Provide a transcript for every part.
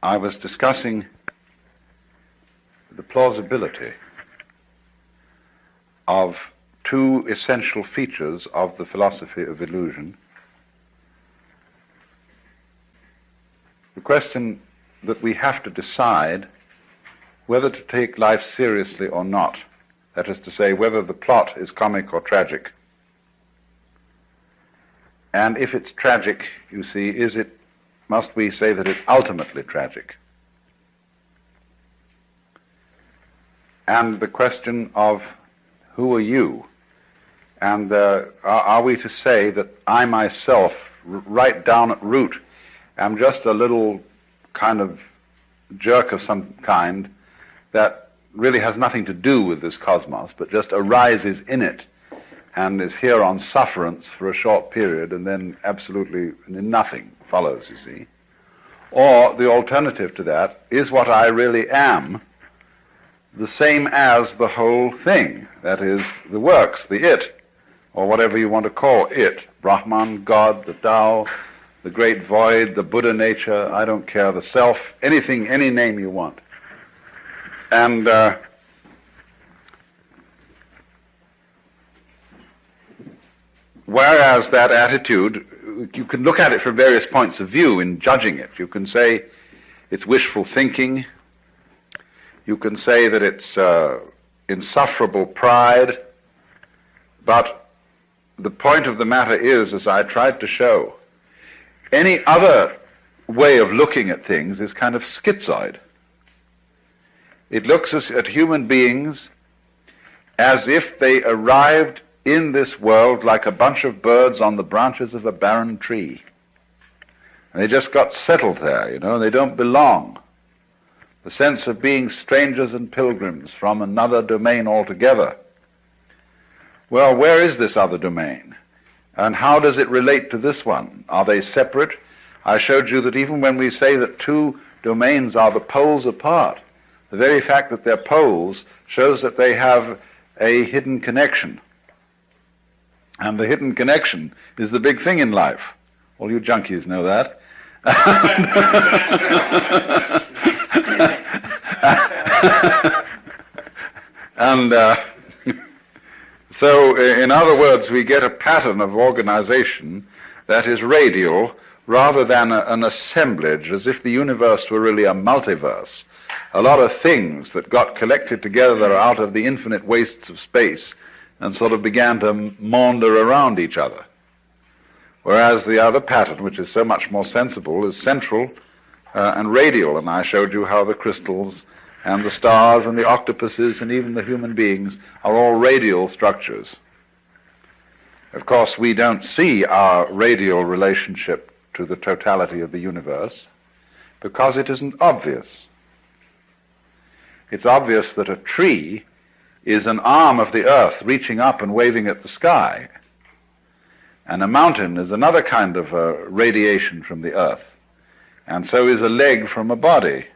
I was discussing the plausibility of two essential features of the philosophy of illusion. The question that we have to decide whether to take life seriously or not. That is to say, whether the plot is comic or tragic. And if it's tragic, you see, must we say that it's ultimately tragic? And the question of who are you? And are we to say that I myself, right down at root, am just a little kind of jerk of some kind that really has nothing to do with this cosmos, but just arises in it and is here on sufferance for a short period and then absolutely nothing follows, you see? Or the alternative to that is what I really am, the same as the whole thing, that is, the works, the it, or whatever you want to call it, Brahman, God, the Tao, the great void, the Buddha nature, I don't care, the self, anything, any name you want. And whereas that attitude, you can look at it from various points of view in judging it. You can say it's wishful thinking. You can say that it's insufferable pride. But the point of the matter is, as I tried to show, any other way of looking at things is kind of schizoid. It looks at human beings as if they arrived in this world like a bunch of birds on the branches of a barren tree. And they just got settled there, you know, and they don't belong. The sense of being strangers and pilgrims from another domain altogether. Well, where is this other domain? And how does it relate to this one? Are they separate? I showed you that even when we say that two domains are the poles apart, the very fact that they're poles shows that they have a hidden connection. And the hidden connection is the big thing in life. All you junkies know that. And so, in other words, we get a pattern of organization that is radial rather than an assemblage, as if the universe were really a multiverse. A lot of things that got collected together out of the infinite wastes of space and sort of began to maunder around each other. Whereas the other pattern, which is so much more sensible, is central and radial. And I showed you how the crystals and the stars and the octopuses and even the human beings are all radial structures. Of course, we don't see our radial relationship to the totality of the universe because it isn't obvious. It's obvious that a tree is an arm of the earth reaching up and waving at the sky. And a mountain is another kind of radiation from the earth. And so is a leg from a body,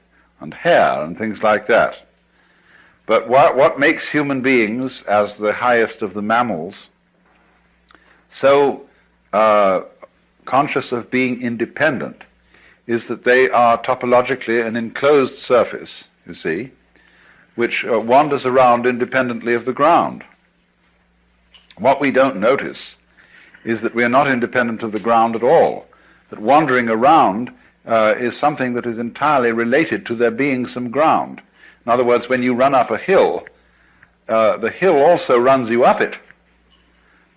and hair, and things like that. But what makes human beings, as the highest of the mammals, so conscious of being independent is that they are topologically an enclosed surface, you see, which wanders around independently of the ground. What we don't notice is that we are not independent of the ground at all, that wandering around is something that is entirely related to there being some ground. In other words, when you run up a hill, the hill also runs you up it.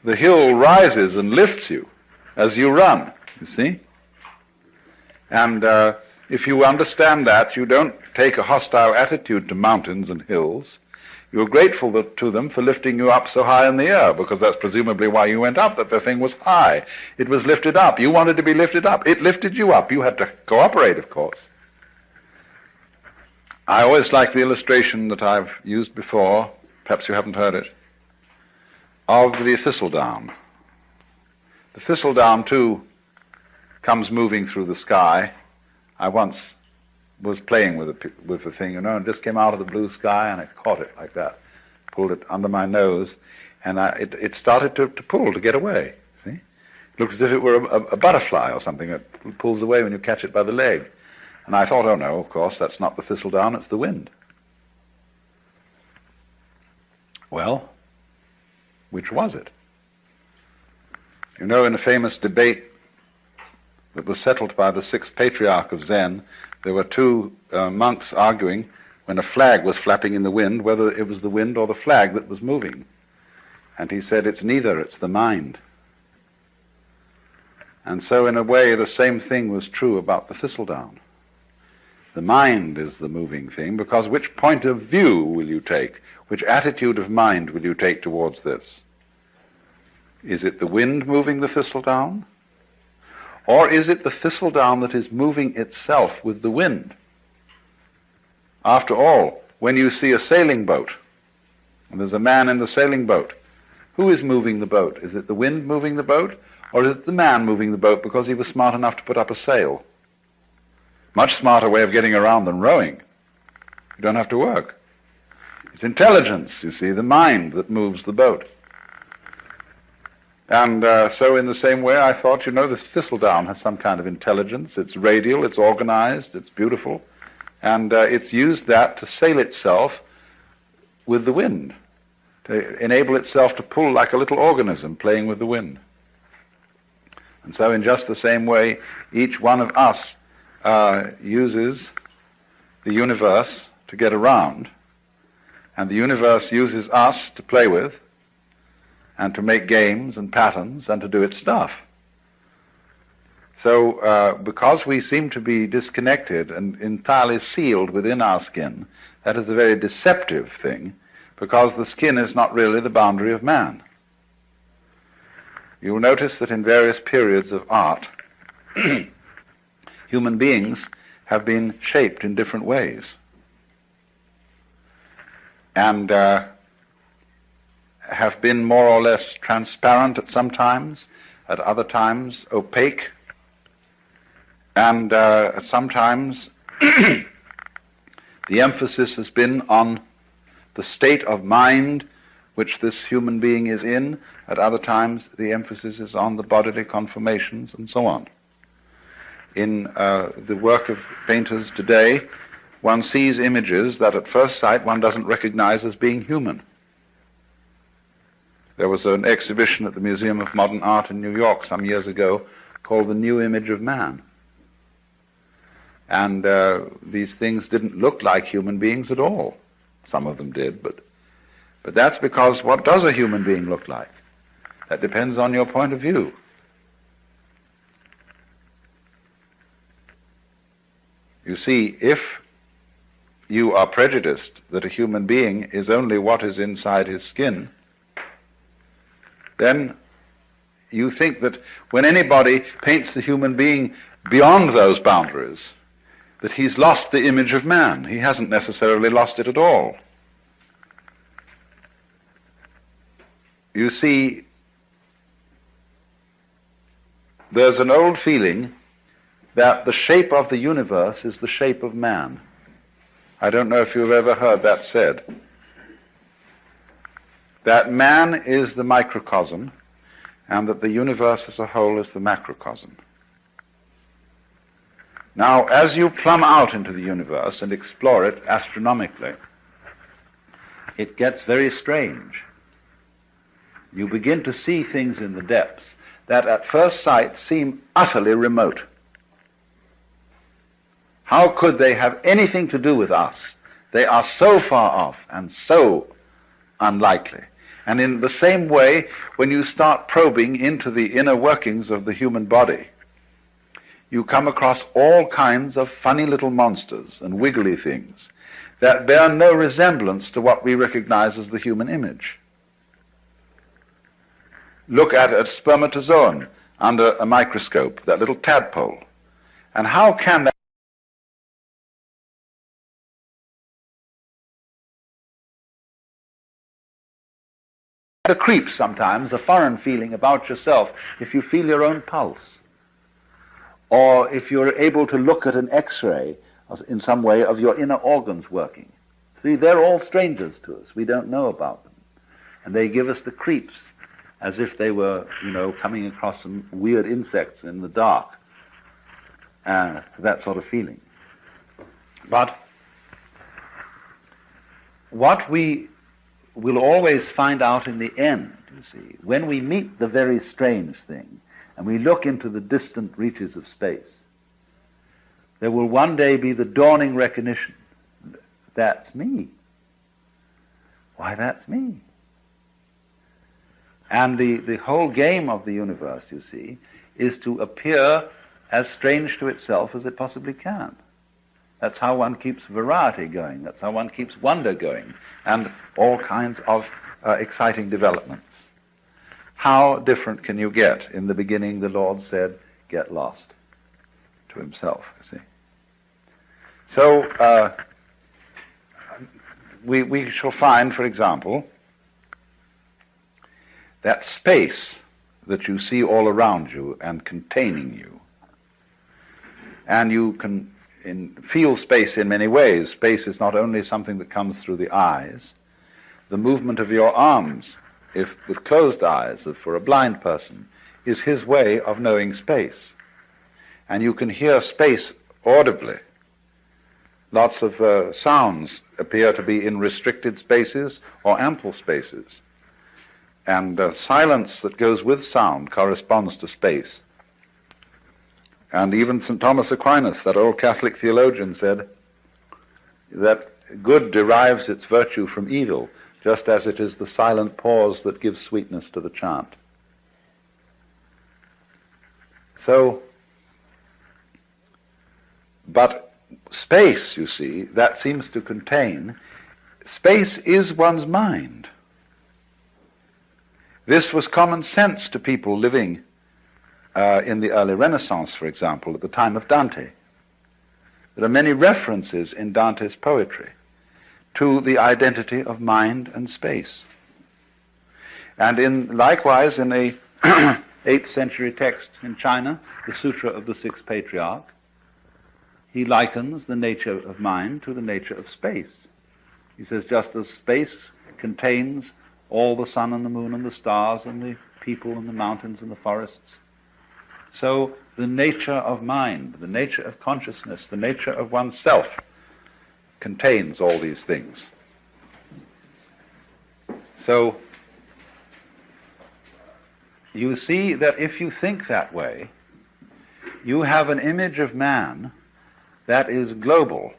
The hill rises and lifts you as you run, you see? And if you understand that, you don't take a hostile attitude to mountains and hills. You're grateful to them for lifting you up so high in the air, because that's presumably why you went up, that the thing was high. It was lifted up. You wanted to be lifted up. It lifted you up. You had to cooperate, of course. I always like the illustration that I've used before, perhaps you haven't heard it, of the thistledown. The thistledown, too, comes moving through the sky. I once was playing with the thing, you know, and just came out of the blue sky, and I caught it like that, pulled it under my nose, and it started to pull, to get away, see? It looks as if it were a butterfly or something. It pulls away when you catch it by the leg. And I thought, oh no, of course, that's not the thistledown, it's the wind. Well, which was it? You know, in a famous debate that was settled by the sixth patriarch of Zen, there were two monks arguing when a flag was flapping in the wind, whether it was the wind or the flag that was moving. And he said, it's neither, it's the mind. And so in a way, the same thing was true about the thistledown. The mind is the moving thing, because which point of view will you take? Which attitude of mind will you take towards this? Is it the wind moving the thistledown? Or is it the thistledown that is moving itself with the wind? After all, when you see a sailing boat, and there's a man in the sailing boat, who is moving the boat? Is it the wind moving the boat? Or is it the man moving the boat because he was smart enough to put up a sail? Much smarter way of getting around than rowing. You don't have to work. It's intelligence, you see, the mind that moves the boat. And so in the same way, I thought, you know, this thistledown has some kind of intelligence. It's radial, it's organized, it's beautiful, and it's used that to sail itself with the wind, to enable itself to pull like a little organism playing with the wind. And so in just the same way, each one of us uses the universe to get around, and the universe uses us to play with, and to make games and patterns, and to do its stuff. So because we seem to be disconnected and entirely sealed within our skin, that is a very deceptive thing, because the skin is not really the boundary of man. You'll notice that in various periods of art, human beings have been shaped in different ways. And have been more or less transparent at some times, at other times opaque, and sometimes the emphasis has been on the state of mind which this human being is in. At other times the emphasis is on the bodily conformations and so on. In the work of painters today, one sees images that at first sight one doesn't recognize as being human. There was an exhibition at the Museum of Modern Art in New York some years ago called The New Image of Man. And these things didn't look like human beings at all. Some of them did, but that's because what does a human being look like? That depends on your point of view. You see, if you are prejudiced that a human being is only what is inside his skin, then you think that when anybody paints the human being beyond those boundaries, that he's lost the image of man. He hasn't necessarily lost it at all. You see, there's an old feeling that the shape of the universe is the shape of man. I don't know if you've ever heard that said. That man is the microcosm, and that the universe as a whole is the macrocosm. Now, as you plumb out into the universe and explore it astronomically, it gets very strange. You begin to see things in the depths that at first sight seem utterly remote. How could they have anything to do with us? They are so far off and so unlikely. And in the same way, when you start probing into the inner workings of the human body, you come across all kinds of funny little monsters and wiggly things that bear no resemblance to what we recognize as the human image. Look at a spermatozoon under a microscope, that little tadpole. And how can that the creep sometimes, the foreign feeling about yourself, if you feel your own pulse, or if you're able to look at an X-ray in some way of your inner organs working. See, they're all strangers to us. We don't know about them. And they give us the creeps, as if they were, coming across some weird insects in the dark. That sort of feeling. But what we will always find out in the end, you see, when we meet the very strange thing and we look into the distant reaches of space, there will one day be the dawning recognition, that's me. Why, that's me. And the whole game of the universe, you see, is to appear as strange to itself as it possibly can. That's how one keeps variety going. That's how one keeps wonder going, and all kinds of exciting developments. How different can you get? In the beginning, the Lord said, get lost, to himself, you see. So, we shall find, for example, that space that you see all around you and containing you, and you can feel space in many ways. Space is not only something that comes through the eyes. The movement of your arms, if with closed eyes, if for a blind person, is his way of knowing space. And you can hear space audibly. Lots of sounds appear to be in restricted spaces or ample spaces. And silence that goes with sound corresponds to space. And even St. Thomas Aquinas, that old Catholic theologian, said that good derives its virtue from evil, just as it is the silent pause that gives sweetness to the chant. So, but space, you see, that seems to contain, space is one's mind. This was common sense to people living in the early Renaissance, for example, at the time of Dante. There are many references in Dante's poetry to the identity of mind and space. And likewise in a 8th century text in China, the Sutra of the Sixth Patriarch, he likens the nature of mind to the nature of space. He says, just as space contains all the sun and the moon and the stars and the people and the mountains and the forests, so the nature of mind, the nature of consciousness, the nature of oneself contains all these things. So you see that if you think that way, you have an image of man that is global,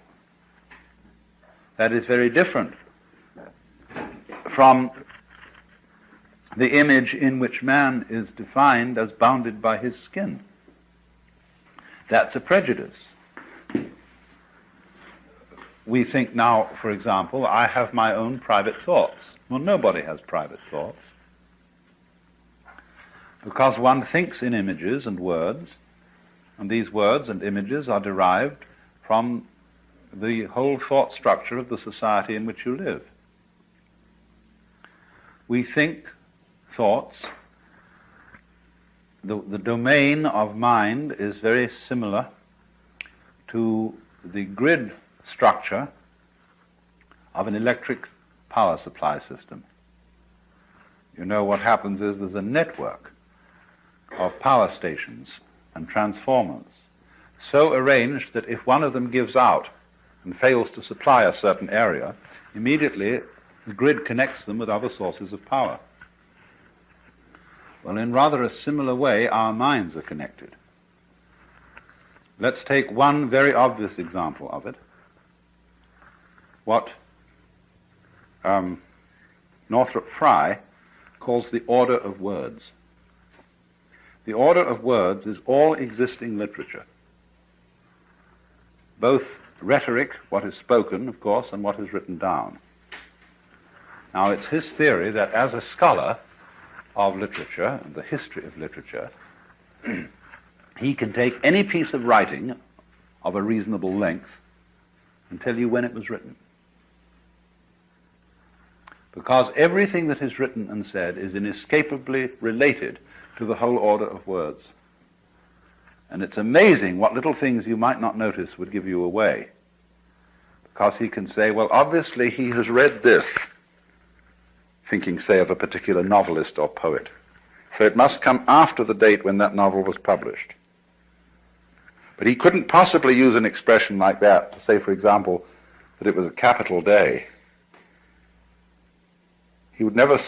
that is very different from the image in which man is defined as bounded by his skin. That's a prejudice. We think now, for example, I have my own private thoughts. Well, nobody has private thoughts, because one thinks in images and words, and these words and images are derived from the whole thought structure of the society in which you live. We think thoughts. The domain of mind is very similar to the grid structure of an electric power supply system. You know, what happens is there's a network of power stations and transformers so arranged that if one of them gives out and fails to supply a certain area, immediately the grid connects them with other sources of power. Well, in rather a similar way, our minds are connected. Let's take one very obvious example of it. What Northrop Frye calls the order of words. The order of words is all existing literature, both rhetoric, what is spoken, of course, and what is written down. Now, it's his theory that as a scholar of literature and the history of literature, he can take any piece of writing of a reasonable length and tell you when it was written. Because everything that is written and said is inescapably related to the whole order of words. And it's amazing what little things you might not notice would give you away. Because he can say, well, obviously he has read this, thinking, say, of a particular novelist or poet. So it must come after the date when that novel was published. But he couldn't possibly use an expression like that to say, for example, that it was a capital day. He would never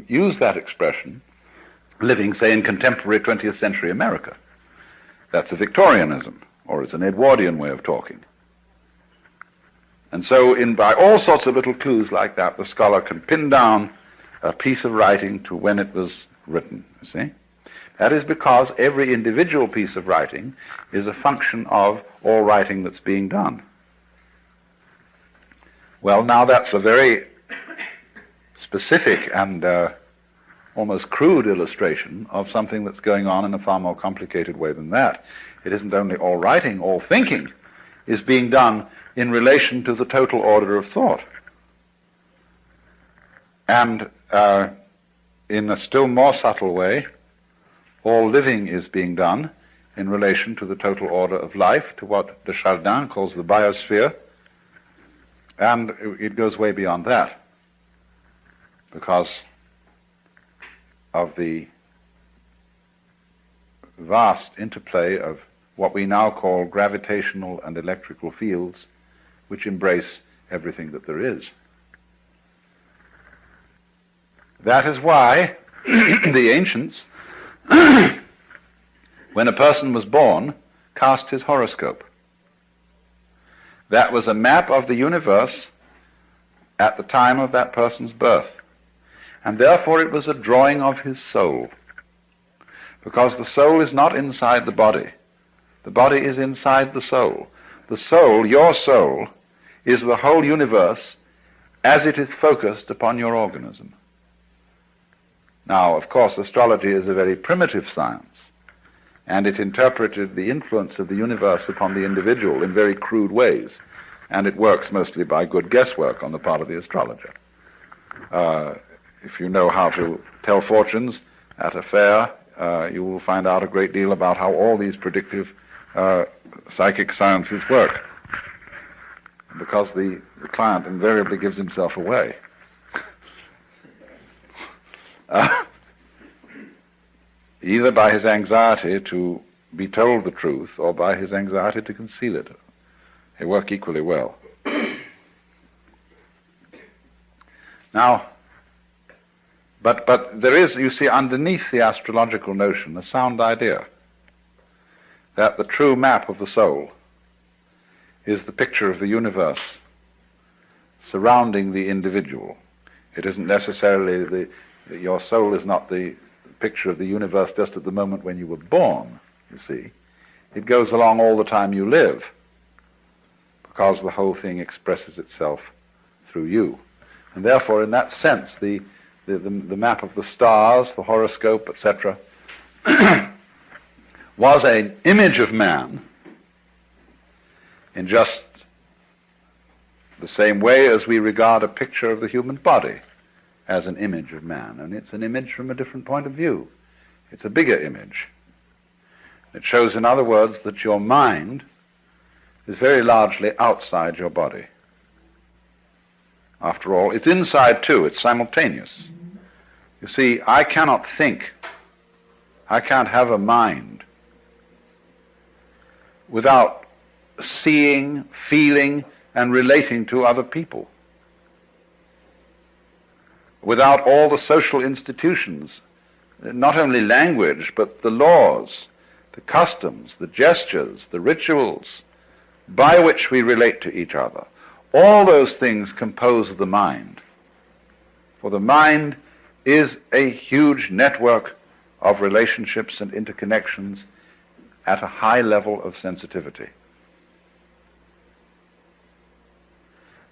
use that expression living, say, in contemporary 20th century America. That's a Victorianism, or it's an Edwardian way of talking. And so by all sorts of little clues like that, the scholar can pin down a piece of writing to when it was written, you see. That is because every individual piece of writing is a function of all writing that's being done. Well, now that's a very specific and almost crude illustration of something that's going on in a far more complicated way than that. It isn't only all writing, all thinking is being done in relation to the total order of thought. And in a still more subtle way, all living is being done in relation to the total order of life, to what de Chardin calls the biosphere, and it goes way beyond that, because of the vast interplay of what we now call gravitational and electrical fields, which embrace everything that there is. That is why the ancients, when a person was born, cast his horoscope. That was a map of the universe at the time of that person's birth. And therefore it was a drawing of his soul. Because the soul is not inside the body. The body is inside the soul. The soul, your soul, is the whole universe as it is focused upon your organism. Now, of course, astrology is a very primitive science, and it interpreted the influence of the universe upon the individual in very crude ways, and it works mostly by good guesswork on the part of the astrologer. If you know how to tell fortunes at a fair, you will find out a great deal about how all these predictive psychic sciences work, because the client invariably gives himself away. Either by his anxiety to be told the truth or by his anxiety to conceal it. They work equally well. Now, but there is, you see, underneath the astrological notion, a sound idea that the true map of the soul is the picture of the universe surrounding the individual. It isn't necessarily your soul is not the picture of the universe just at the moment when you were born, you see. It goes along all the time you live, because the whole thing expresses itself through you. And therefore, in that sense, the map of the stars, the horoscope, etc., was an image of man in just the same way as we regard a picture of the human body as an image of man. And it's an image from a different point of view. It's a bigger image. It shows, in other words, that your mind is very largely outside your body. After all, it's inside too. It's simultaneous. You see, I cannot think, I can't have a mind without seeing, feeling, and relating to other people. Without all the social institutions, not only language, but the laws, the customs, the gestures, the rituals by which we relate to each other. All those things compose the mind. For the mind is a huge network of relationships and interconnections at a high level of sensitivity.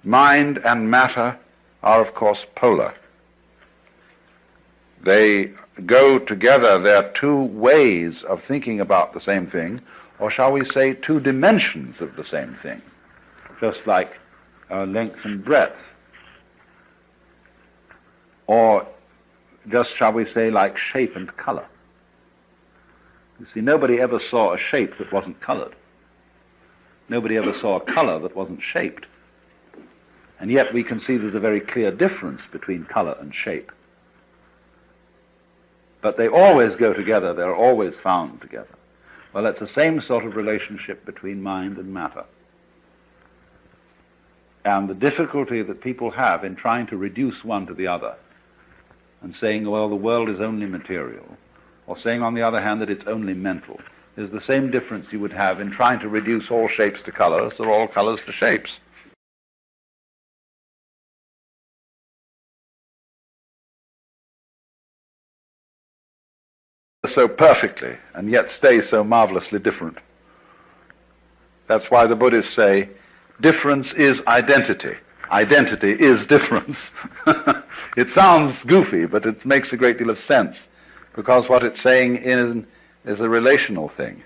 Mind and matter are, of course, polar. They go together. They're two ways of thinking about the same thing, or shall we say two dimensions of the same thing, just like length and breadth, or just, shall we say, like shape and color. You see, nobody ever saw a shape that wasn't colored. Nobody ever saw a color that wasn't shaped. And yet we can see there's a very clear difference between color and shape. But they always go together, they're always found together. Well, it's the same sort of relationship between mind and matter. And the difficulty that people have in trying to reduce one to the other and saying, well, the world is only material, or saying, on the other hand, that it's only mental, is the same difference you would have in trying to reduce all shapes to colors or all colors to shapes. So perfectly, and yet stay so marvelously different. That's why the Buddhists say, difference is identity. Identity is difference. It sounds goofy, but it makes a great deal of sense, because what it's saying is a relational thing.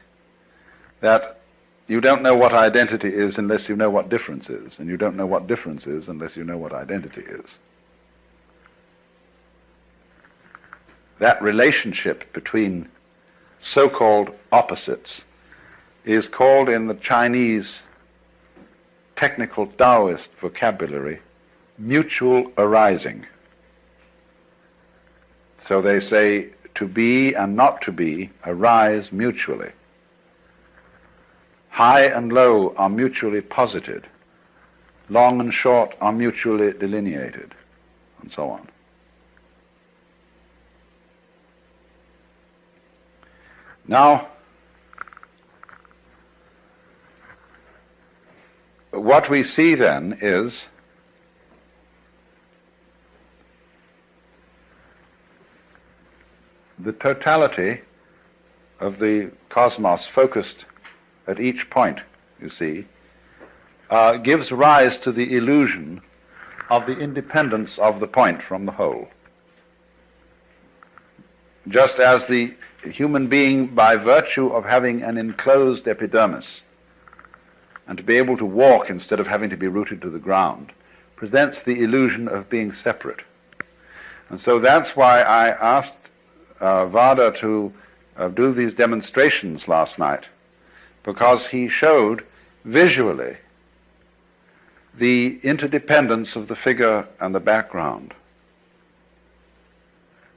That you don't know what identity is unless you know what difference is, and you don't know what difference is unless you know what identity is. That relationship between so-called opposites is called in the Chinese technical Taoist vocabulary mutual arising. So they say to be and not to be arise mutually. High and low are mutually posited. Long and short are mutually delineated, and so on. Now, what we see then is the totality of the cosmos focused at each point, you see, gives rise to the illusion of the independence of the point from the whole. Just as the human being, by virtue of having an enclosed epidermis, and to be able to walk instead of having to be rooted to the ground, presents the illusion of being separate. And so that's why I asked Vada to do these demonstrations last night, because he showed visually the interdependence of the figure and the background,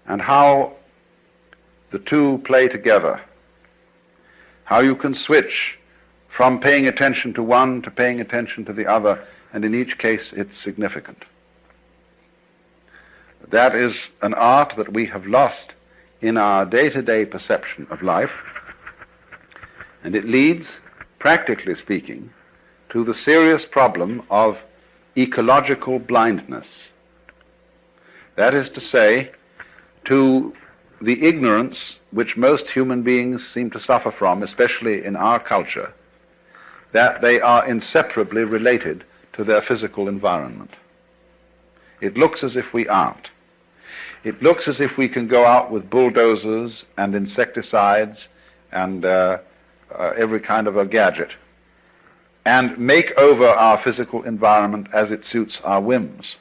and how the two play together, how you can switch from paying attention to one to paying attention to the other, and in each case it's significant. That is an art that we have lost in our day-to-day perception of life, and it leads, practically speaking, to the serious problem of ecological blindness. That is to say, to the ignorance which most human beings seem to suffer from, especially in our culture, that they are inseparably related to their physical environment. It looks as if we aren't. It looks as if we can go out with bulldozers and insecticides and every kind of a gadget and make over our physical environment as it suits our whims.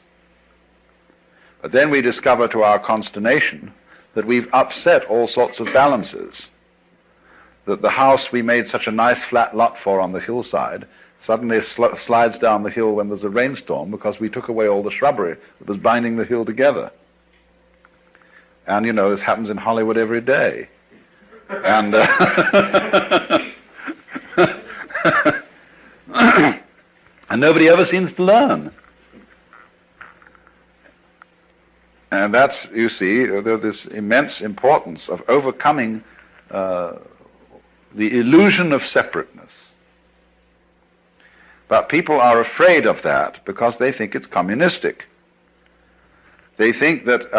But then we discover to our consternation that we've upset all sorts of balances, that the house we made such a nice flat lot for on the hillside suddenly slides down the hill when there's a rainstorm because we took away all the shrubbery that was binding the hill together. And, you know, this happens in Hollywood every day. And, and nobody ever seems to learn. And that's, you see, there's this immense importance of overcoming the illusion of separateness. But people are afraid of that because they think it's communistic. They think that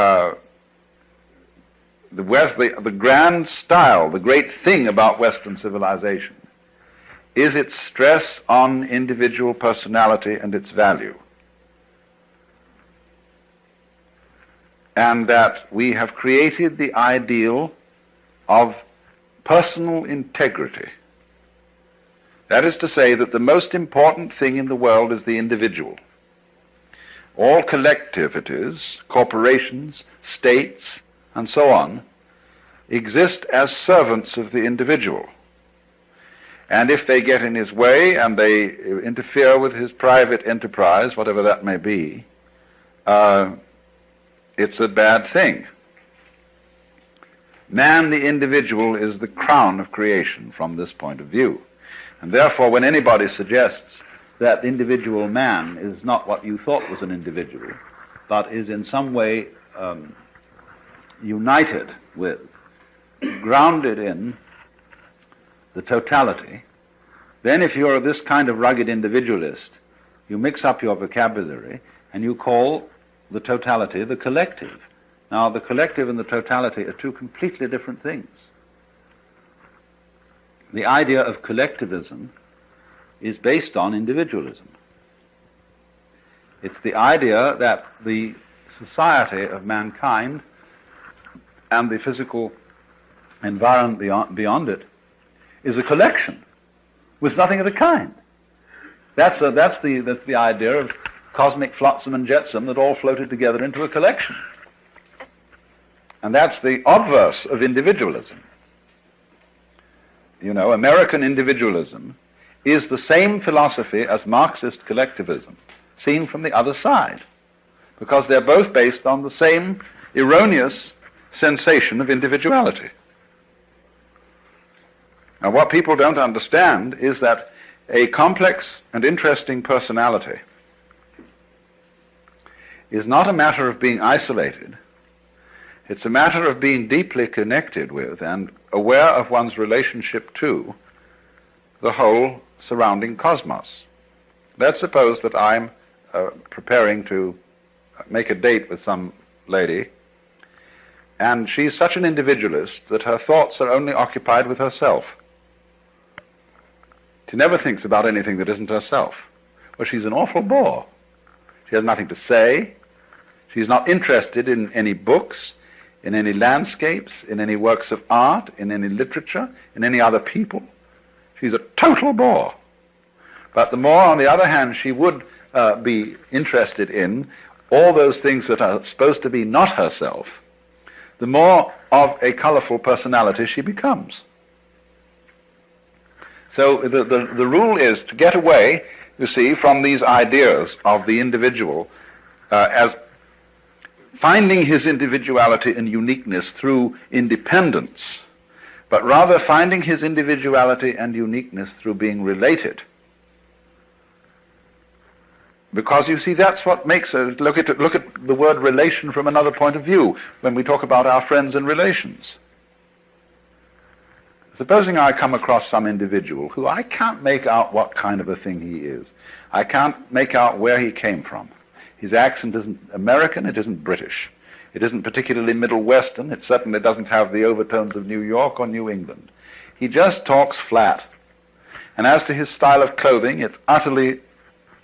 the grand style, the great thing about Western civilization, is its stress on individual personality and its value. And that we have created the ideal of personal integrity. That is to say that the most important thing in the world is the individual. All collectivities, corporations, states, and so on, exist as servants of the individual. And if they get in his way and they interfere with his private enterprise, whatever that may be, it's a bad thing. Man, the individual, is the crown of creation from this point of view. And therefore, when anybody suggests that individual man is not what you thought was an individual, but is in some way united with, grounded in the totality, then if you're this kind of rugged individualist, you mix up your vocabulary and you call the totality the collective. Now, the collective and the totality are two completely different things. The idea of collectivism is based on individualism. It's the idea that the society of mankind and the physical environment beyond it is a collection with nothing of the kind. That's the idea of cosmic flotsam and jetsam that all floated together into a collection. And that's the obverse of individualism. You know, American individualism is the same philosophy as Marxist collectivism, seen from the other side, because they're both based on the same erroneous sensation of individuality. Now, what people don't understand is that a complex and interesting personality is not a matter of being isolated. It's a matter of being deeply connected with and aware of one's relationship to the whole surrounding cosmos. Let's suppose that I'm preparing to make a date with some lady, and she's such an individualist that her thoughts are only occupied with herself. She never thinks about anything that isn't herself. Well, she's an awful bore. She has nothing to say. She's not interested in any books, in any landscapes, in any works of art, in any literature, in any other people. She's a total bore. But the more, on the other hand, she would be interested in all those things that are supposed to be not herself, the more of a colorful personality she becomes. So the rule is to get away, you see, from these ideas of the individual as finding his individuality and uniqueness through independence, but rather finding his individuality and uniqueness through being related. Because, you see, that's what makes us look at the word relation from another point of view when we talk about our friends and relations. Supposing I come across some individual who I can't make out what kind of a thing he is. I can't make out where he came from. His accent isn't American, it isn't British. It isn't particularly Middle Western, it certainly doesn't have the overtones of New York or New England. He just talks flat. And as to his style of clothing, it's utterly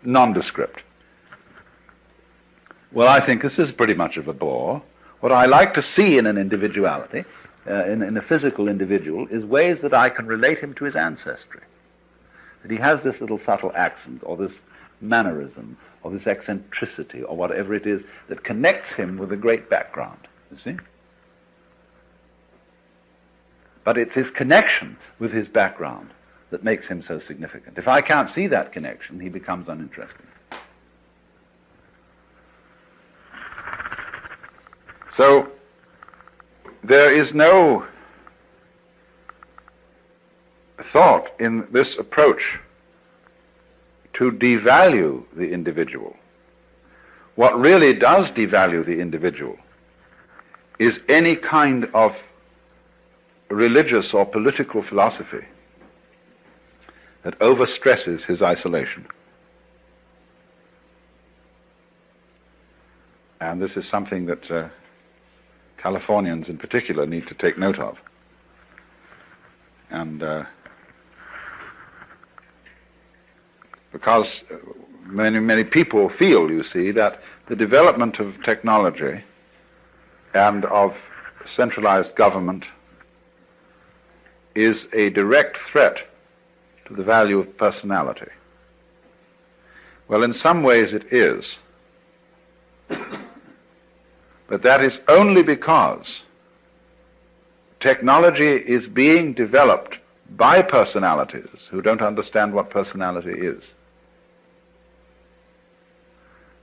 nondescript. Well, I think this is pretty much of a bore. What I like to see in an individuality, in a physical individual, is ways that I can relate him to his ancestry. That he has this little subtle accent, or this mannerism, or this eccentricity, or whatever it is that connects him with a great background, you see? But it's his connection with his background that makes him so significant. If I can't see that connection, he becomes uninteresting. So, there is no thought in this approach to devalue the individual. What really does devalue the individual is any kind of religious or political philosophy that overstresses his isolation. And this is something that Californians in particular need to take note of. And because many people feel, you see, that the development of technology and of centralized government is a direct threat to the value of personality. Well, in some ways it is. But that is only because technology is being developed by personalities who don't understand what personality is.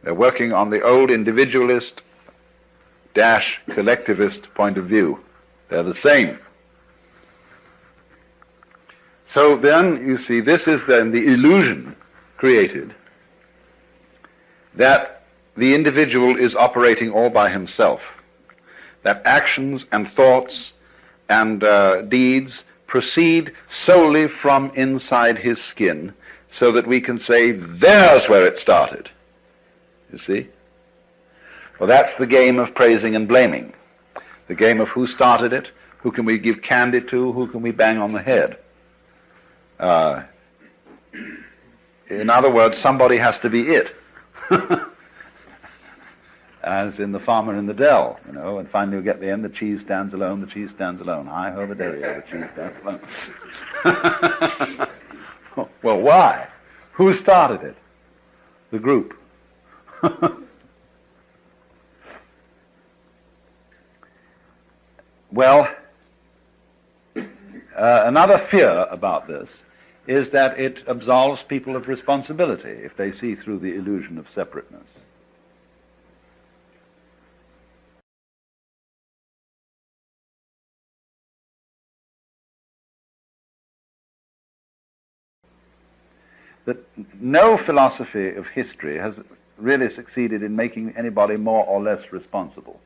They're working on the old individualist-collectivist point of view. They're the same. So then, you see, this is then the illusion created that the individual is operating all by himself, that actions and thoughts and deeds proceed solely from inside his skin, so that we can say, there's where it started. You see? Well, that's the game of praising and blaming. The game of who started it, who can we give candy to, who can we bang on the head. In other words, somebody has to be it. As in The Farmer in the Dell, you know, and finally you get the end, the cheese stands alone, the cheese stands alone. Hi-ho, the dairy-o, the cheese stands alone. Well, why? Who started it? The group. Well, another fear about this is that it absolves people of responsibility if they see through the illusion of separateness. That no philosophy of history has really succeeded in making anybody more or less responsible.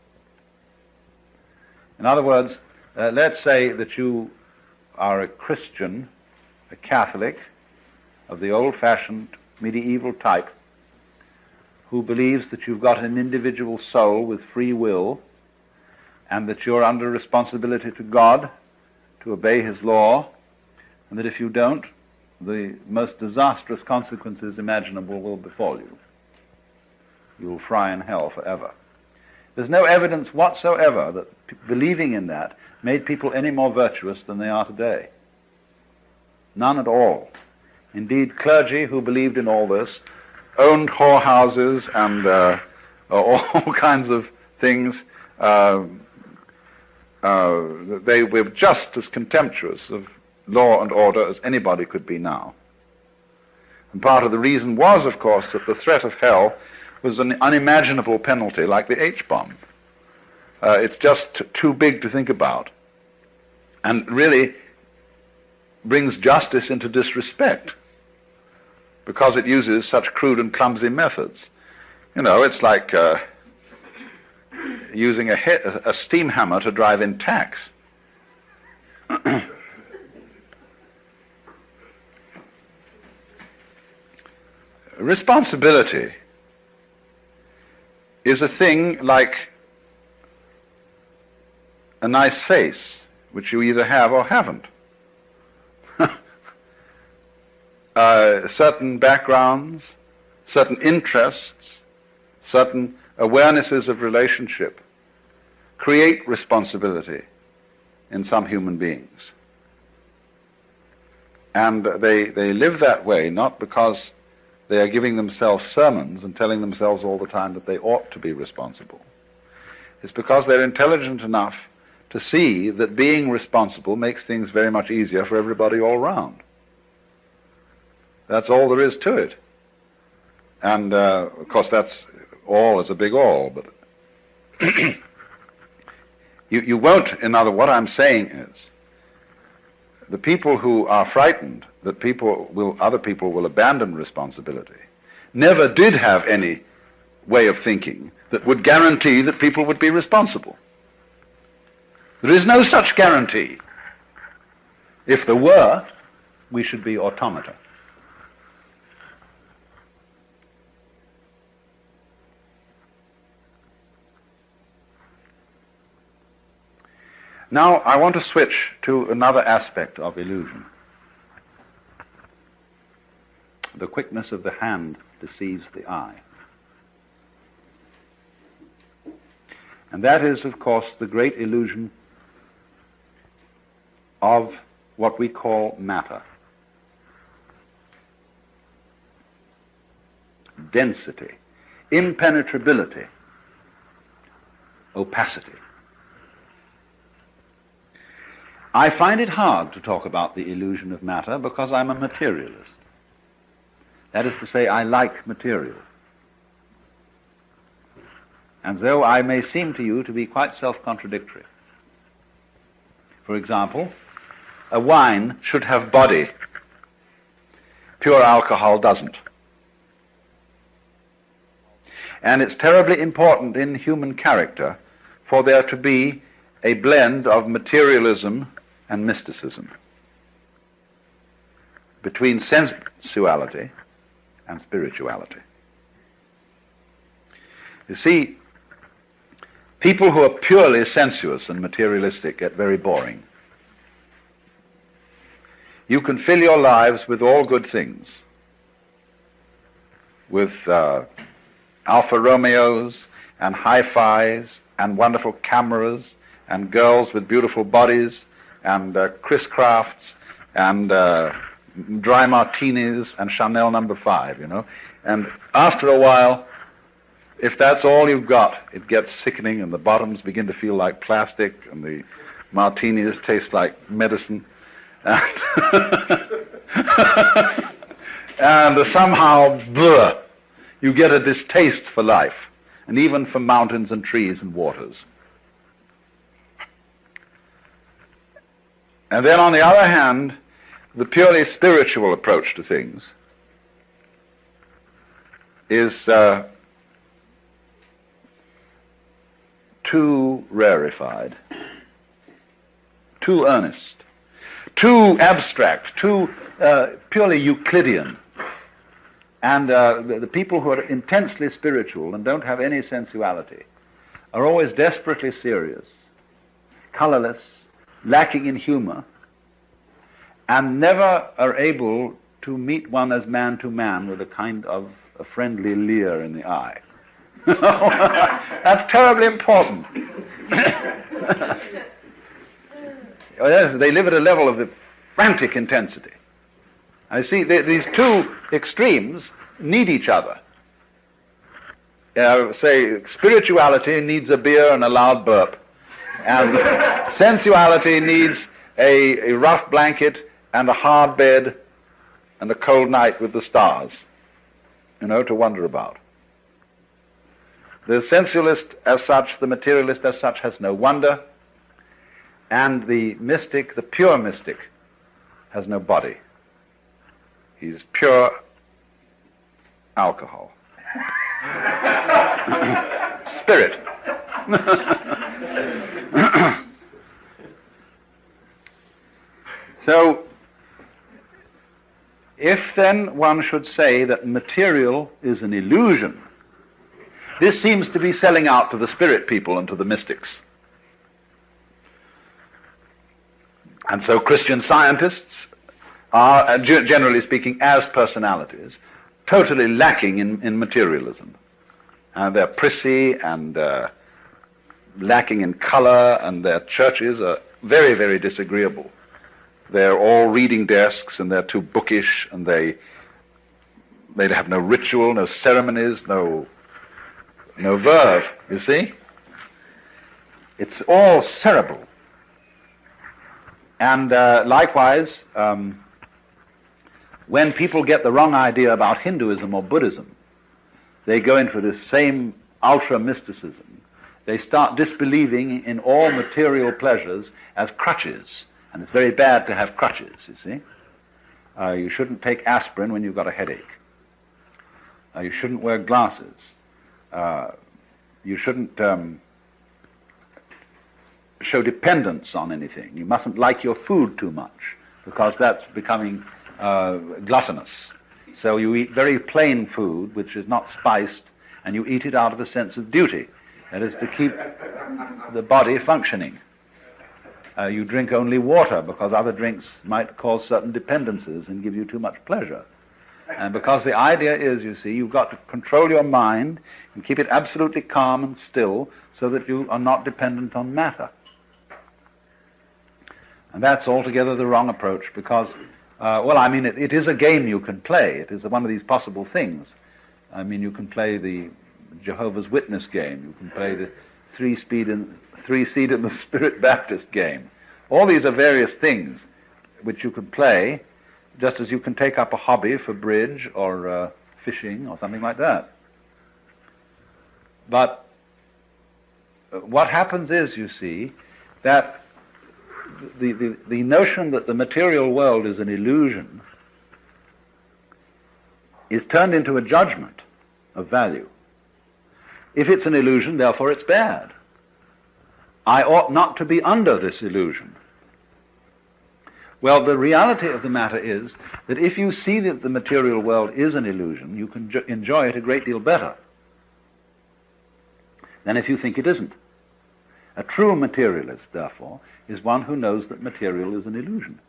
In other words, let's say that you are a Christian, a Catholic of the old-fashioned medieval type, who believes that you've got an individual soul with free will, and that you're under responsibility to God to obey His law, and that if you don't, the most disastrous consequences imaginable will befall you. You will fry in hell forever. There's no evidence whatsoever that believing in that made people any more virtuous than they are today. None at all. Indeed, clergy who believed in all this owned whorehouses and all kinds of things. They were just as contemptuous of law and order as anybody could be now. And part of the reason was, of course, that the threat of hell was an unimaginable penalty like the H-bomb. It's just too big to think about, and really brings justice into disrespect because it uses such crude and clumsy methods. You know, it's like using a steam hammer to drive in tacks. Responsibility is a thing like a nice face, which you either have or haven't. Certain backgrounds, certain interests, certain awarenesses of relationship create responsibility in some human beings. And they live that way not because they are giving themselves sermons and telling themselves all the time that they ought to be responsible. It's because they're intelligent enough to see that being responsible makes things very much easier for everybody all round. That's all there is to it. And, of course, that's all is a big all, but you won't, what I'm saying is, the people who are frightened that other people will abandon responsibility never did have any way of thinking that would guarantee that people would be responsible. There is no such guarantee. If there were, we should be automata. Now, I want to switch to another aspect of illusion. The quickness of the hand deceives the eye. And that is, of course, the great illusion of what we call matter. Density, impenetrability, opacity. I find it hard to talk about the illusion of matter because I'm a materialist. That is to say, I like material. And though I may seem to you to be quite self-contradictory, for example, a wine should have body. Pure alcohol doesn't. And it's terribly important in human character for there to be a blend of materialism and mysticism, between sensuality and spirituality. You see, people who are purely sensuous and materialistic get very boring. You can fill your lives with all good things, with Alfa Romeos and hi-fis and wonderful cameras and girls with beautiful bodies and Chris Crafts and dry martinis and Chanel No. 5, you know. And after a while, if that's all you've got, it gets sickening and the bottoms begin to feel like plastic and the martinis taste like medicine. And somehow, you get a distaste for life, and even for mountains and trees and waters. And then on the other hand, the purely spiritual approach to things is too rarefied, too earnest, too abstract, too purely Euclidean. And the people who are intensely spiritual and don't have any sensuality are always desperately serious, colorless, lacking in humor, and never are able to meet one as man to man with a kind of a friendly leer in the eye. That's terribly important. Yes, they live at a level of the frantic intensity. I see these two extremes need each other. Say, spirituality needs a beer and a loud burp, and sensuality needs a rough blanket and a hard bed and a cold night with the stars, you know, to wonder about. The sensualist as such, the materialist as such, has no wonder, and the mystic, the pure mystic, has no body. He's pure alcohol. Spirit. So, if then one should say that material is an illusion, this seems to be selling out to the spirit people and to the mystics. And so Christian scientists are, generally speaking, as personalities, totally lacking in materialism. They're prissy and lacking in color, and their churches are very, very disagreeable. They're all reading desks, and they're too bookish, and they have no ritual, no ceremonies, no verve, you see? It's all cerebral. And likewise, when people get the wrong idea about Hinduism or Buddhism, they go in for this same ultra-mysticism. They start disbelieving in all material pleasures as crutches. And it's very bad to have crutches, you see. You shouldn't take aspirin when you've got a headache. You shouldn't wear glasses. You shouldn't show dependence on anything. You mustn't like your food too much, because that's becoming gluttonous. So you eat very plain food, which is not spiced, and you eat it out of a sense of duty. That is to keep the body functioning. You drink only water, because other drinks might cause certain dependencies and give you too much pleasure. And because the idea is, you see, you've got to control your mind and keep it absolutely calm and still so that you are not dependent on matter. And that's altogether the wrong approach, because, it is a game you can play. It is one of these possible things. I mean, you can play the Jehovah's Witness game. You can play the three-seed in the Spirit Baptist game. All these are various things which you can play, just as you can take up a hobby for bridge or fishing or something like that. But what happens is, you see, that the notion that the material world is an illusion is turned into a judgment of value. If it's an illusion, therefore it's bad. I ought not to be under this illusion. Well, the reality of the matter is that if you see that the material world is an illusion, you can enjoy it a great deal better than if you think it isn't. A true materialist, therefore, is one who knows that material is an illusion.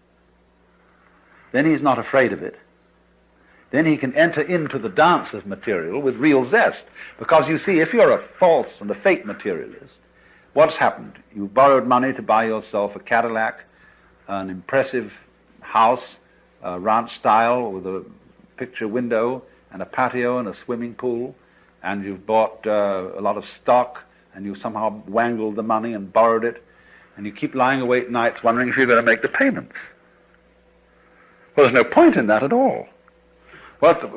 Then he's not afraid of it. Then he can enter into the dance of material with real zest. Because you see, if you're a false and a fake materialist, what's happened? You've borrowed money to buy yourself a Cadillac, an impressive house, ranch style with a picture window and a patio and a swimming pool, and you've bought a lot of stock, and you somehow wangled the money and borrowed it, and you keep lying awake nights wondering if you're going to make the payments. Well, there's no point in that at all.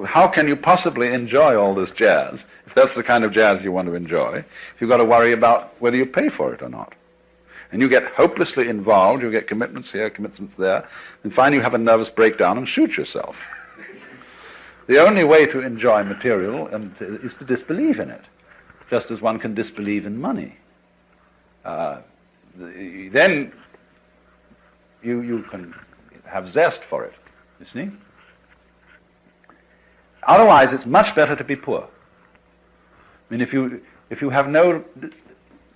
How can you possibly enjoy all this jazz, if that's the kind of jazz you want to enjoy, if you've got to worry about whether you pay for it or not? And you get hopelessly involved, you get commitments here, commitments there, and finally you have a nervous breakdown and shoot yourself. The only way to enjoy material is to disbelieve in it, just as one can disbelieve in money. Then you can have zest for it, you see? Otherwise, it's much better to be poor. I mean, if you have no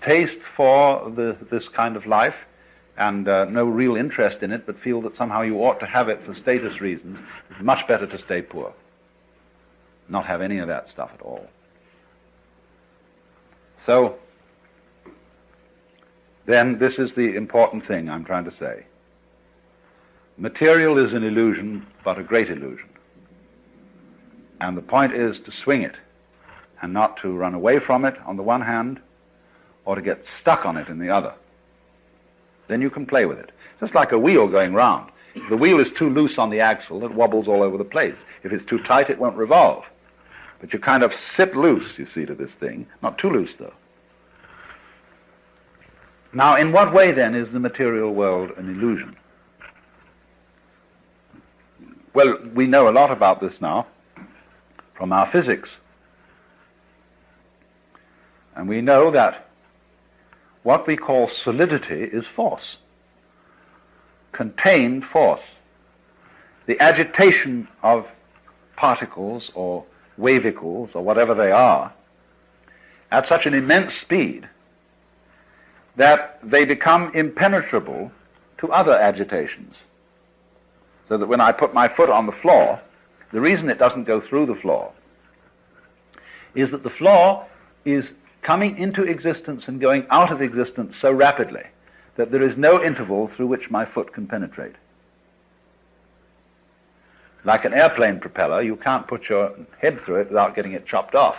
taste for this kind of life and no real interest in it, but feel that somehow you ought to have it for status reasons, it's much better to stay poor. Not have any of that stuff at all. So, then this is the important thing I'm trying to say. Material is an illusion, but a great illusion. And the point is to swing it, and not to run away from it on the one hand, or to get stuck on it in the other. Then you can play with it. It's just like a wheel going round. If the wheel is too loose on the axle, it wobbles all over the place. If it's too tight, it won't revolve. But you kind of sit loose, you see, to this thing. Not too loose, though. Now, in what way, then, is the material world an illusion? Well, we know a lot about this now from our physics. And we know that what we call solidity is force, contained force. The agitation of particles or wavicles or whatever they are at such an immense speed that they become impenetrable to other agitations. So that when I put my foot on the floor, the reason it doesn't go through the floor is that the floor is coming into existence and going out of existence so rapidly that there is no interval through which my foot can penetrate. Like an airplane propeller, you can't put your head through it without getting it chopped off.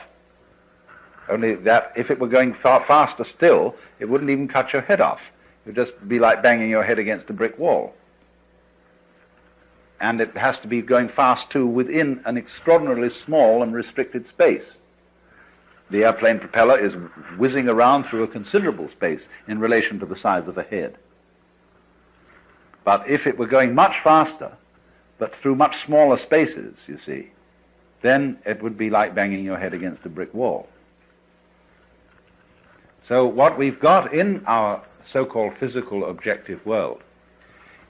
Only that if it were going far faster still, it wouldn't even cut your head off. It would just be like banging your head against a brick wall. And it has to be going fast too within an extraordinarily small and restricted space. The airplane propeller is whizzing around through a considerable space in relation to the size of a head. But if it were going much faster, but through much smaller spaces, you see, then it would be like banging your head against a brick wall. So what we've got in our so-called physical objective world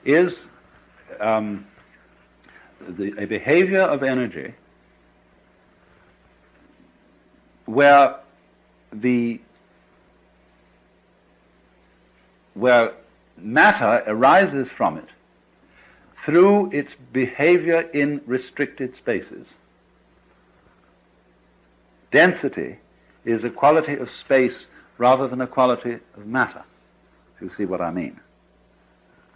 is a behavior of energy where matter arises from it through its behavior in restricted spaces. Density is a quality of space rather than a quality of matter, if you see what I mean.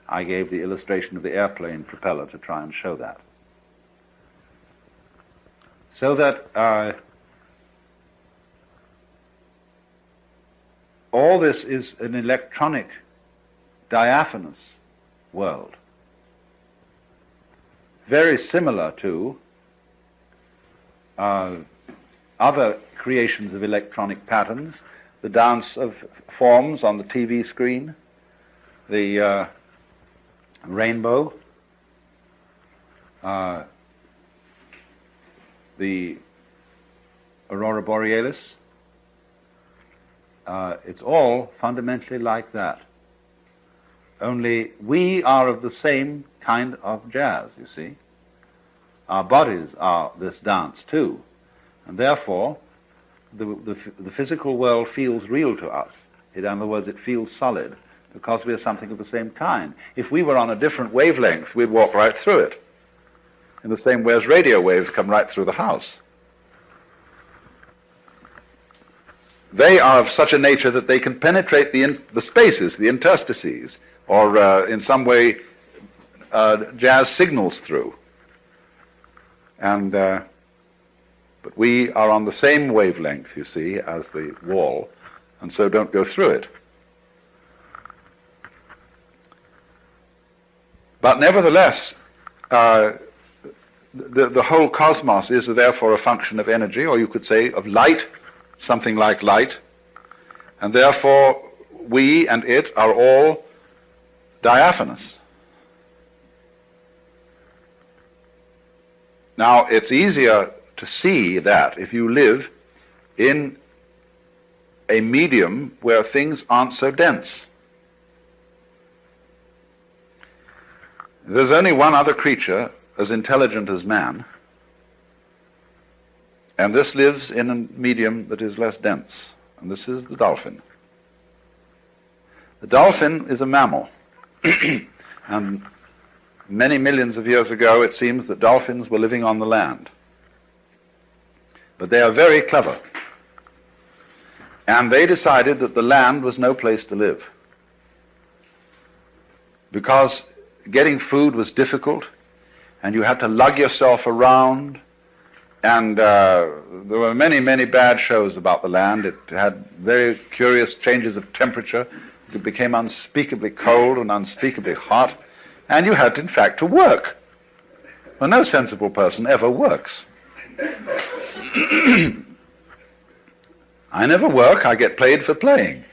I gave the illustration of the airplane propeller to try and show that. So that all this is an electronic, diaphanous world, very similar to other creations of electronic patterns, the dance of forms on the TV screen, the rainbow, the aurora borealis. It's all fundamentally like that. Only we are of the same kind of jazz, you see. Our bodies are this dance too, and therefore the physical world feels real to us. In other words, it feels solid because we are something of the same kind. If we were on a different wavelength, we'd walk right through it, in the same way as radio waves come right through the house. They are of such a nature that they can penetrate the spaces, the interstices, or in some way jazz signals through. And but we are on the same wavelength, you see, as the wall, and so don't go through it. But nevertheless, the whole cosmos is therefore a function of energy, or you could say of light, something like light, and therefore we and it are all diaphanous. Now, it's easier to see that if you live in a medium where things aren't so dense. There's only one other creature as intelligent as man, and this lives in a medium that is less dense, and this is the dolphin. The dolphin is a mammal, and many millions of years ago it seems that dolphins were living on the land. But they are very clever, and they decided that the land was no place to live, because getting food was difficult, and you had to lug yourself around, and there were many, many bad shows about the land. It had very curious changes of temperature. It became unspeakably cold and unspeakably hot, and you had, in fact, to work. Well, no sensible person ever works. I never work, I get paid for playing.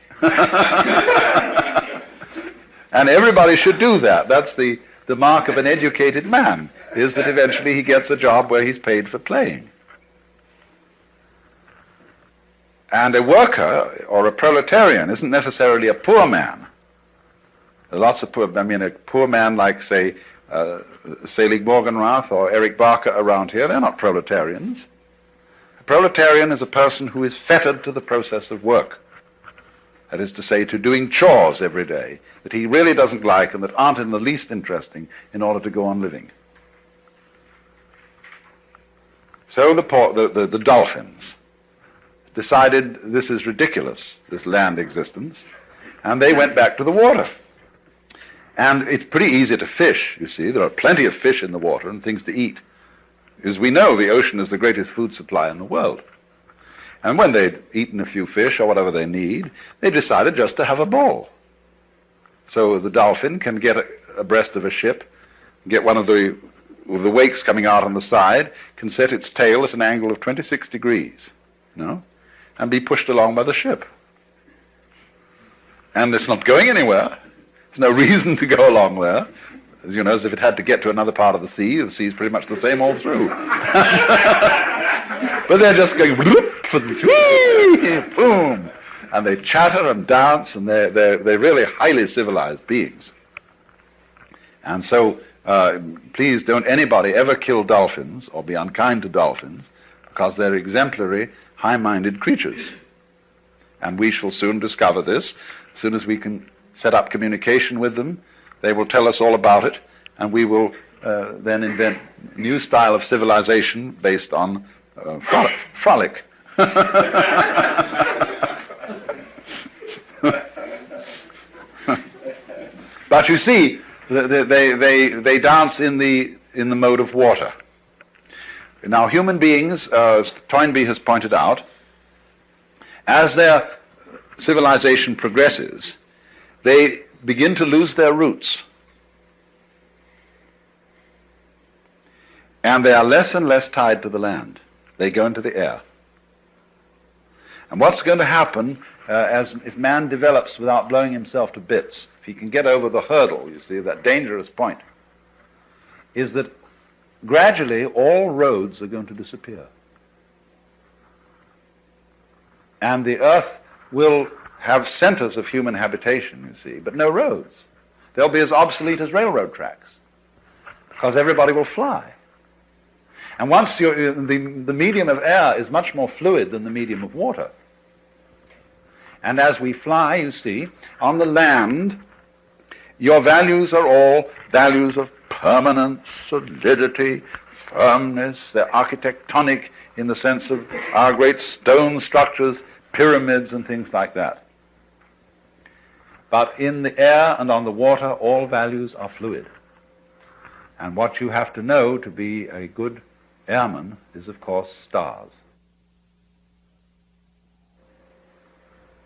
And everybody should do that. That's the mark of an educated man, is that eventually he gets a job where he's paid for playing. And a worker or a proletarian isn't necessarily a poor man. There are lots of poor, a poor man like, say, Selig Morgenrath or Eric Barker around here, they're not proletarians. A proletarian is a person who is fettered to the process of work. That is to say, to doing chores every day that he really doesn't like and that aren't in the least interesting in order to go on living. So the dolphins decided this is ridiculous, this land existence, and they went back to the water. And it's pretty easy to fish, you see. There are plenty of fish in the water and things to eat. As we know, the ocean is the greatest food supply in the world. And when they'd eaten a few fish or whatever they need, they decided just to have a ball. So the dolphin can get abreast of a ship, get one of the wakes coming out on the side, can set its tail at an angle of 26 degrees, and be pushed along by the ship. And it's not going anywhere. There's no reason to go along there. As if it had to get to another part of the sea's pretty much the same all through. But they're just going bloop, and whee, boom, and they chatter and dance, and they're really highly civilized beings. And so, please don't anybody ever kill dolphins or be unkind to dolphins, because they're exemplary, high-minded creatures. And we shall soon discover this. As soon as we can set up communication with them, they will tell us all about it, and we will then invent a new style of civilization based on frolic. But you see, they dance in the mode of water. Now, human beings, as Toynbee has pointed out, as their civilization progresses, they begin to lose their roots. And they are less and less tied to the land. They go into the air. And what's going to happen if man develops without blowing himself to bits if he can get over the hurdle, you see, that dangerous point, is that gradually all roads are going to disappear. And the earth will have centers of human habitation, you see, but no roads. They'll be as obsolete as railroad tracks, because everybody will fly. And once the medium of air is much more fluid than the medium of water. And as we fly, you see, on the land, your values are all values of permanence, solidity, firmness. They're architectonic in the sense of our great stone structures, pyramids and things like that. But in the air and on the water, all values are fluid. And what you have to know to be a good airman is, of course, stars.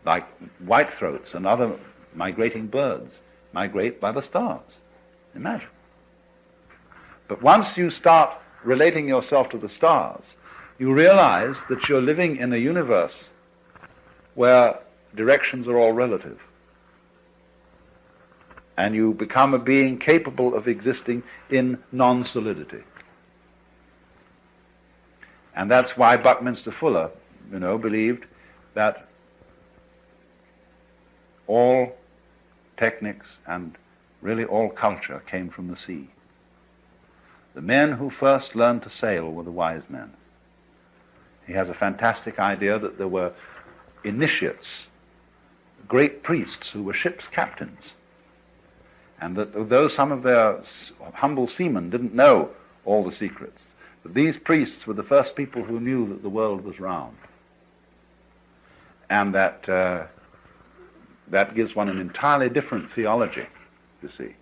Like whitethroats and other migrating birds migrate by the stars. Imagine. But once you start relating yourself to the stars, you realize that you're living in a universe where directions are all relative. And you become a being capable of existing in non-solidity. And that's why Buckminster Fuller, believed that all techniques and really all culture came from the sea. The men who first learned to sail were the wise men. He has a fantastic idea that there were initiates, great priests who were ship's captains, and that although some of their humble seamen didn't know all the secrets, that these priests were the first people who knew that the world was round. And that gives one an entirely different theology, you see,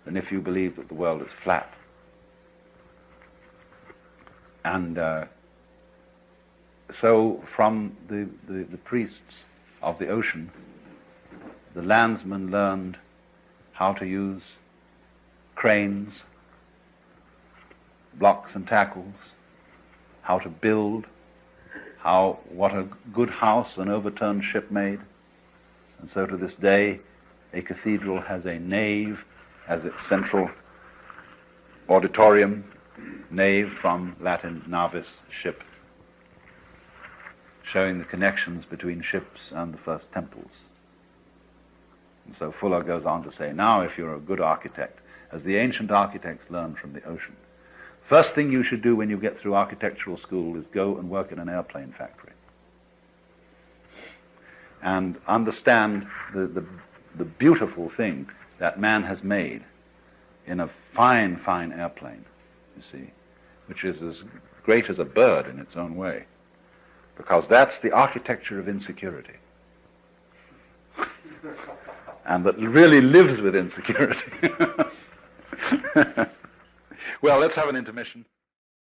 than if you believe that the world is flat. And so from the priests of the ocean, the landsmen learned how to use cranes, blocks and tackles, how to build, what a good house an overturned ship made. And so to this day, a cathedral has a nave as its central auditorium, nave from Latin navis, ship, showing the connections between ships and the first temples. And so Fuller goes on to say, now if you're a good architect, as the ancient architects learned from the ocean, first thing you should do when you get through architectural school is go and work in an airplane factory and understand the beautiful thing that man has made in a fine, fine airplane, you see, which is as great as a bird in its own way, because that's the architecture of insecurity. And that really lives with insecurity. Well, let's have an intermission.